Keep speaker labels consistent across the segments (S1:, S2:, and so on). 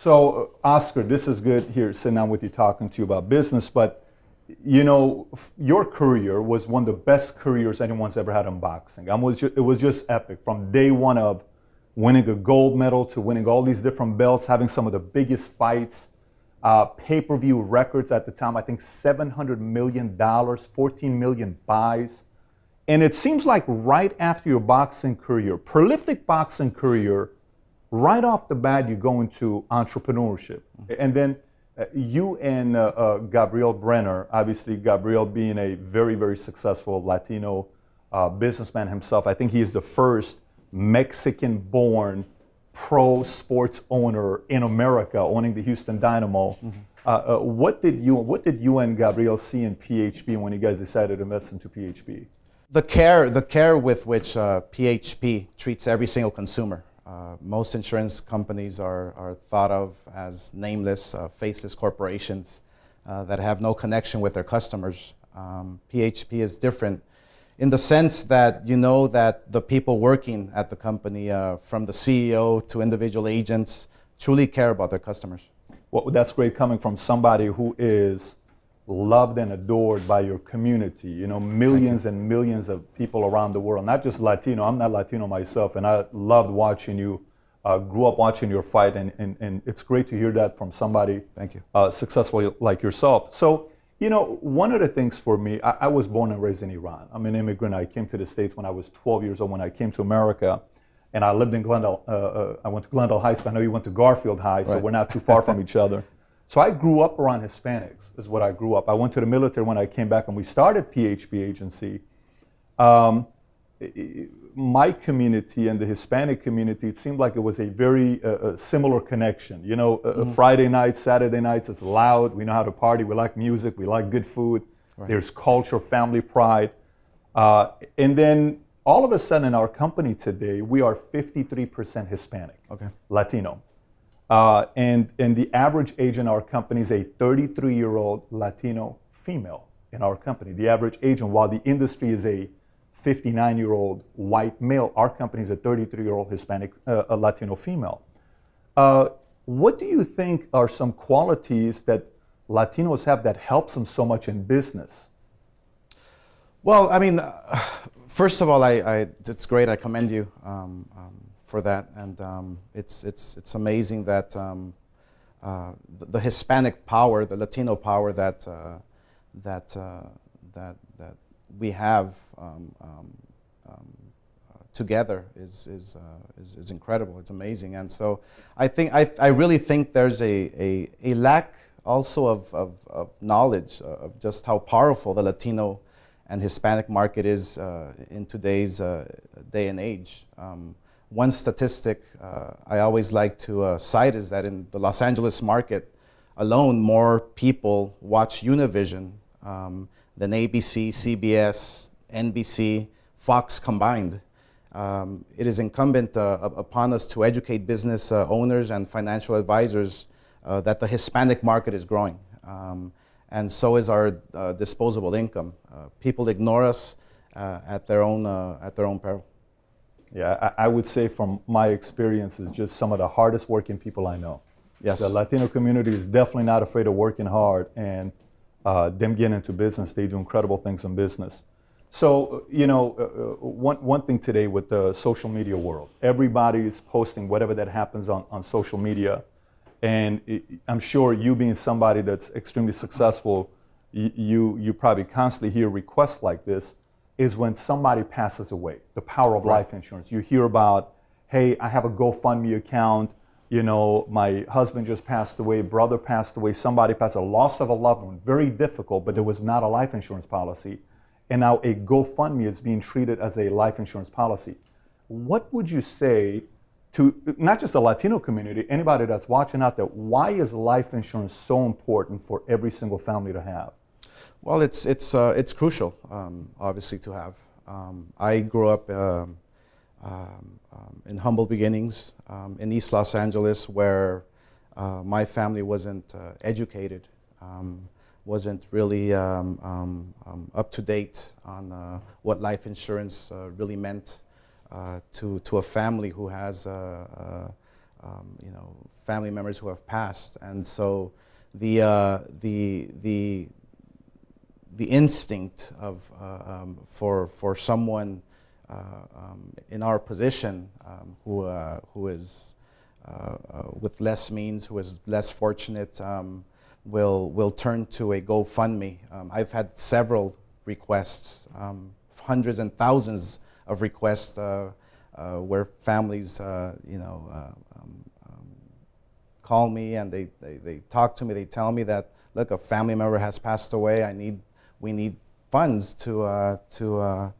S1: So, Oscar, this is good here sitting down with you talking to you about business, but your career was one of the best careers anyone's ever had in boxing. It was just epic from day one of winning a gold medal to winning all these different belts, having some of the biggest fights, pay-per-view records at the time, I think $700 million, 14 million buys. And it seems like right after your boxing career, prolific boxing career, right off the bat, you go into entrepreneurship. Mm-hmm. And then you and Gabriel Brener, obviously Gabriel being a very, very successful Latino businessman himself. I think he is the first Mexican-born pro sports owner in America, owning the Houston Dynamo. Mm-hmm. What did you and Gabriel see in PHP when you guys decided to invest into PHP?
S2: The care with which PHP treats every single consumer. Most insurance companies are thought of as nameless, faceless corporations that have no connection with their customers. PHP is different in the sense that you know that the people working at the company, from the CEO to individual agents, truly care about their customers.
S1: Well, that's great coming from somebody who is loved and adored by your community. You know, millions and millions of people around the world, not just Latino. I'm not Latino myself, and I loved watching you, grew up watching your fight, and it's great to hear that from somebody successful like yourself. So, you know, one of the things for me, I was born and raised in Iran. I'm an immigrant. I came to the States when I was 12 years old when I came to America, and I lived in Glendale. I went to Glendale High School. I know you went to Garfield High, so we're not too far from each other. So I grew up around Hispanics, is what I grew up. I went to the military when I came back, and we started PHP Agency. My community and the Hispanic community, it seemed like it was a very similar connection. You know, Friday nights, Saturday nights, it's loud. We know how to party. We like music. We like good food. Right. There's culture, family pride. And then all of a sudden in our company today, we are 53% Hispanic, Latino. And the average age in our company is a 33-year-old Latino female in our company. The average age, and while the industry is a 59-year-old white male, our company is a 33-year-old Hispanic Latino female. What do you think are some qualities that Latinos have that helps them so much in business?
S2: Well, I mean, first of all, it's great. I commend you for that, and it's amazing that the Hispanic power, the Latino power that we have together is incredible. It's amazing, and so I really think there's a lack also of knowledge of just how powerful the Latino and Hispanic market is in today's day and age. One statistic I always like to cite is that in the Los Angeles market alone, more people watch Univision than ABC, CBS, NBC, Fox combined. It is incumbent upon us to educate business owners and financial advisors that the Hispanic market is growing. And so is our disposable income. People ignore us at their own peril.
S1: Yeah, I would say from my experience, is just some of the hardest working people I know.
S2: Yes.
S1: The Latino community is definitely not afraid of working hard, and them getting into business, they do incredible things in business. So, you know, one thing today with the social media world, everybody's posting whatever that happens on social media. And I'm sure you being somebody that's extremely successful, you probably constantly hear requests like this, is when somebody passes away, the power of life insurance. You hear about, hey, I have a GoFundMe account, you know, my husband just passed away, brother passed away, somebody passed, a loss of a loved one, very difficult, but there was not a life insurance policy. And now a GoFundMe is being treated as a life insurance policy. What would you say to not just the Latino community, anybody that's watching out there, why is life insurance so important for every single family to have?
S2: Well, it's crucial, obviously, to have. I grew up in humble beginnings in East Los Angeles, where my family wasn't educated, wasn't really up to date on what life insurance really meant to a family who has a family members who have passed, and so the instinct of for someone in our position who is with less means, who is less fortunate, will turn to a GoFundMe. I've had several requests, hundreds and thousands of requests where families, call me and they talk to me. They tell me that, look, a family member has passed away. We need funds to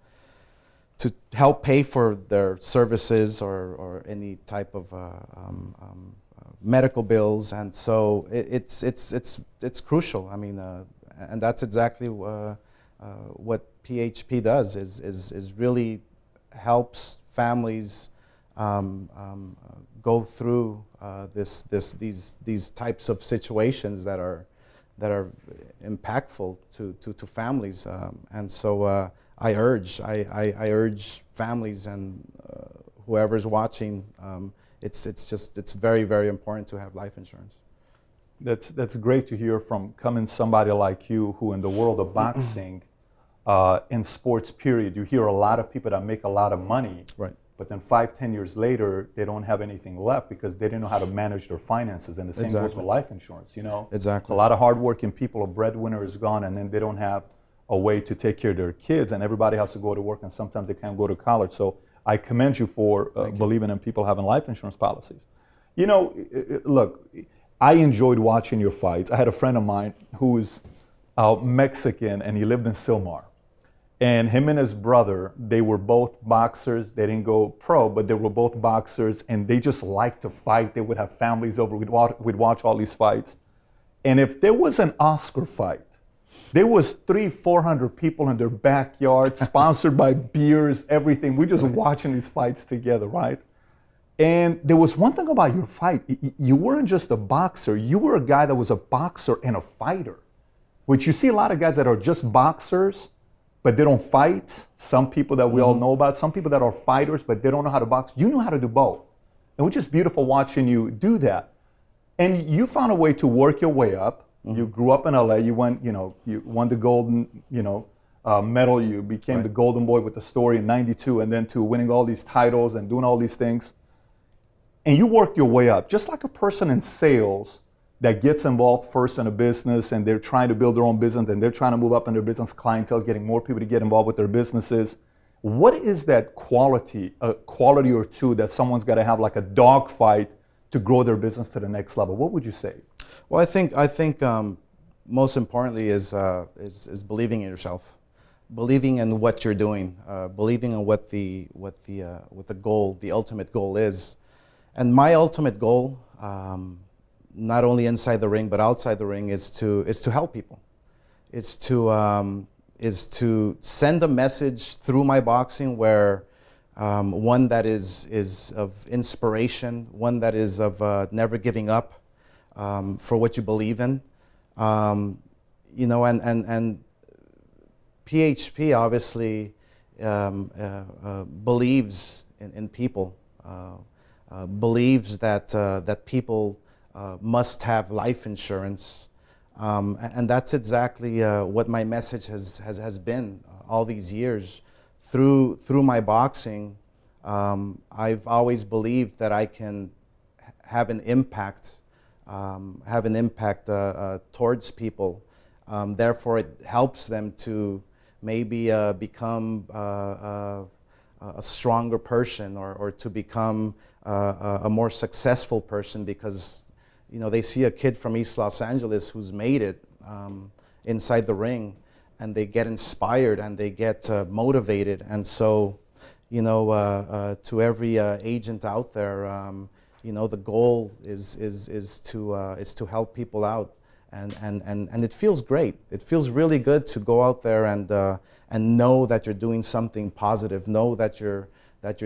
S2: help pay for their services or any type of medical bills, and so it's crucial. I mean, and that's exactly what PHP does is really helps families go through these types of situations that are impactful to families, and so I urge families and whoever's watching. It's very, very important to have life insurance.
S1: That's great to hear from coming somebody like you, who in the world of boxing, in sports period, you hear a lot of people that make a lot of money,
S2: right?
S1: But then 5-10 years later, they don't have anything left because they didn't know how to manage their finances. And the same goes with life insurance,
S2: Exactly.
S1: A lot of hardworking people, a breadwinner is gone, and then they don't have a way to take care of their kids, and everybody has to go to work, and sometimes they can't go to college. So I commend you for believing in people having life insurance policies. Look, I enjoyed watching your fights. I had a friend of mine who's Mexican, and he lived in Silmar. And him and his brother, they were both boxers. They didn't go pro, but they were both boxers, and they just liked to fight. They would have families over. We'd watch all these fights. And if there was an Oscar fight, there was 300-400 people in their backyard, sponsored by beers, everything. We're just watching these fights together, right? And there was one thing about your fight. You weren't just a boxer. You were a guy that was a boxer and a fighter, which you see a lot of guys that are just boxers, but they don't fight. Some people that we all know about, some people that are fighters, but they don't know how to box. You know how to do both. And which is beautiful watching you do that. And you found a way to work your way up. You grew up in LA. You went, you won the golden, medal. You became the golden boy with the story in '92, and then to winning all these titles and doing all these things. And you worked your way up, just like a person in sales that gets involved first in a business, and they're trying to build their own business, and they're trying to move up in their business clientele, getting more people to get involved with their businesses. What is that quality, a quality or two that someone's got to have, like a dog fight, to grow their business to the next level? What would you say?
S2: Well, I think most importantly is believing in yourself, believing in what you're doing, believing in what the goal, the ultimate goal is. And my ultimate goal, not only inside the ring but outside the ring, is to help people. Is to send a message through my boxing where one that is of inspiration, one that is of never giving up for what you believe in, and PHP obviously believes in people, believes that people must have life insurance, and that's exactly what my message has been all these years. Through my boxing, I've always believed that I can have an impact towards people. Therefore, it helps them to maybe become a stronger person, or to become a more successful person, because they see a kid from East Los Angeles who's made it inside the ring, and they get inspired and they get motivated. And so, to every agent out there, the goal is to help people out, and it feels great. It feels really good to go out there and know that you're doing something positive, know that you're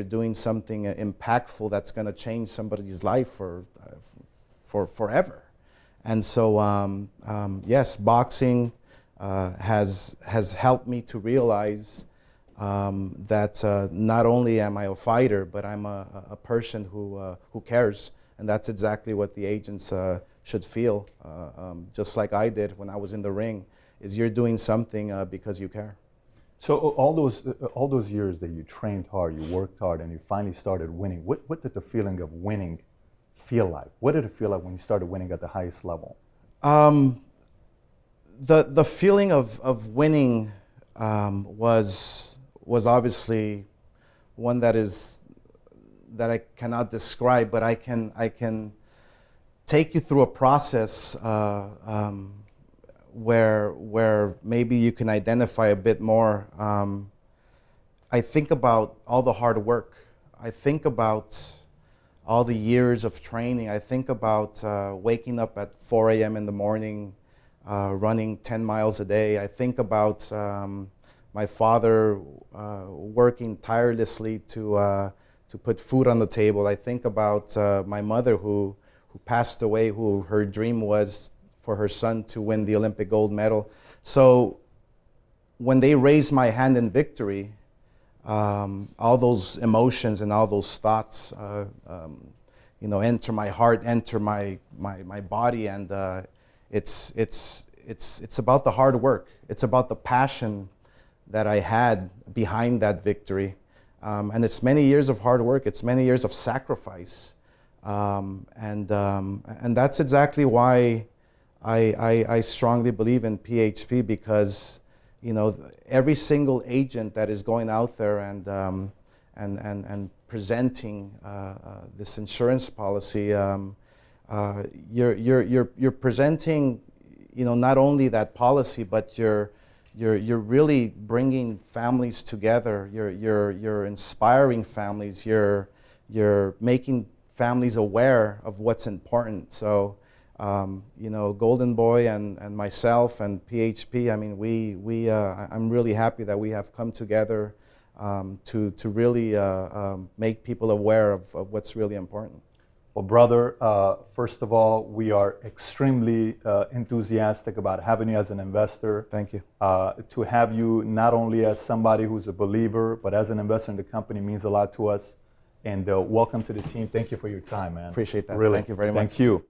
S2: doing something impactful that's going to change somebody's life for forever. And so yes, boxing has helped me to realize that not only am I a fighter, but I'm a person who cares And that's exactly what the agents should feel, just like I did when I was in the ring, is you're doing something because you care.
S1: So all those years that you trained hard, you worked hard, and you finally started winning, what did the feeling of winning feel like? What did it feel like when you started winning at the highest level?
S2: The feeling of winning was obviously one that I cannot describe, but I can take you through a process where maybe you can identify a bit more. I think about all the hard work. I think about all the years of training. I think about waking up at 4 a.m. in the morning, running 10 miles a day. I think about my father working tirelessly to put food on the table. I think about my mother who passed away, who her dream was for her son to win the Olympic gold medal. So when they raised my hand in victory, all those emotions and all those thoughts, enter my heart, enter my body, and it's about the hard work. It's about the passion that I had behind that victory, and it's many years of hard work. It's many years of sacrifice, and that's exactly why I strongly believe in PHP, because every single agent that is going out there and presenting this insurance policy, you're presenting not only that policy, but you're really bringing families together. You're inspiring families. You're making families aware of what's important. So Golden Boy and myself and PHP, I mean, I'm really happy that we have come together to really make people aware of what's really important.
S1: Well, brother, first of all, we are extremely enthusiastic about having you as an investor.
S2: Thank you.
S1: To have you not only as somebody who's a believer, but as an investor in the company means a lot to us. And welcome to the team. Thank you for your time, man.
S2: Appreciate that.
S1: Really.
S2: Thank you very much.
S1: Thank you.